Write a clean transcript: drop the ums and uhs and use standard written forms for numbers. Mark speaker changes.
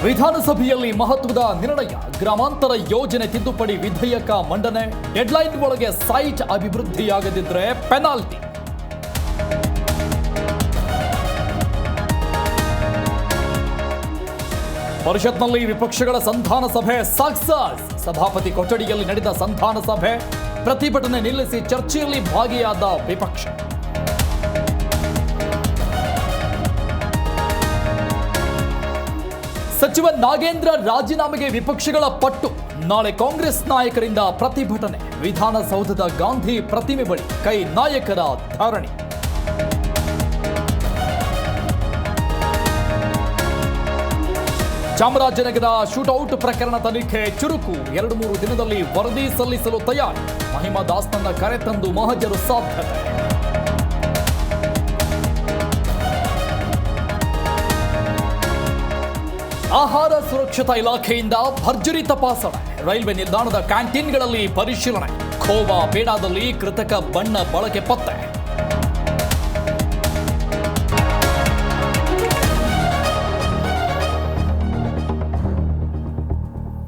Speaker 1: ವಿಧಾನಸಭೆಯಲ್ಲಿ ಮಹತ್ವದ ನಿರ್ಣಯ. ಗ್ರಾಮಾಂತರ ಯೋಜನೆ ತಿದ್ದುಪಡಿ ವಿಧೇಯಕ ಮಂಡನೆ. ಡೆಡ್ಲೈನ್ ಒಳಗೆ ಸೈಟ್ ಅಭಿವೃದ್ಧಿಯಾಗದಿದ್ರೆ ಪೆನಾಲ್ಟಿ. ಪರಿಷತ್ನಲ್ಲಿ ವಿಪಕ್ಷಗಳ ಸಂಧಾನ ಸಭೆ ಸಕ್ಸಸ್. ಸಭಾಪತಿ ಕೊಠಡಿಯಲ್ಲಿ ನಡೆದ ಸಂಧಾನ ಸಭೆ. ಪ್ರತಿಭಟನೆ ನಿಲ್ಲಿಸಿ ಚರ್ಚೆಯಲ್ಲಿ ಭಾಗಿಯಾದ ವಿಪಕ್ಷ. ಸಚಿವ ನಾಗೇಂದ್ರ ರಾಜೀನಾಮೆಗೆ ವಿಪಕ್ಷಗಳ ಪಟ್ಟು. ನಾಳೆ ಕಾಂಗ್ರೆಸ್ ನಾಯಕರಿಂದ ಪ್ರತಿಭಟನೆ. ವಿಧಾನಸೌಧದ ಗಾಂಧಿ ಪ್ರತಿಮೆ ಬಳಿ ಕೈ ನಾಯಕರ ಧರಣಿ. ಚಾಮರಾಜನಗರ ಶೂಟೌಟ್ ಪ್ರಕರಣ ತನಿಖೆ ಚುರುಕು. 2-3 ದಿನದಲ್ಲಿ ವರದಿ ಸಲ್ಲಿಸಲು ತಯಾರಿ. ಮಹಿಮಾ ದಾಸ್ನನ್ನ ಕರೆತಂದು ಮಹಜರು ಸಾಧ್ಯತೆ. ಆಹಾರ ಸುರಕ್ಷತಾ ಇಲಾಖೆಯಿಂದ ಭರ್ಜರಿ ತಪಾಸಣೆ. ರೈಲ್ವೆ ನಿಲ್ದಾಣದ ಕ್ಯಾಂಟೀನ್ಗಳಲ್ಲಿ ಪರಿಶೀಲನೆ. ಖೋವಾ ಪೇಡಾದಲ್ಲಿ ಕೃತಕ ಬಣ್ಣ ಬಳಕೆ ಪತ್ತೆ.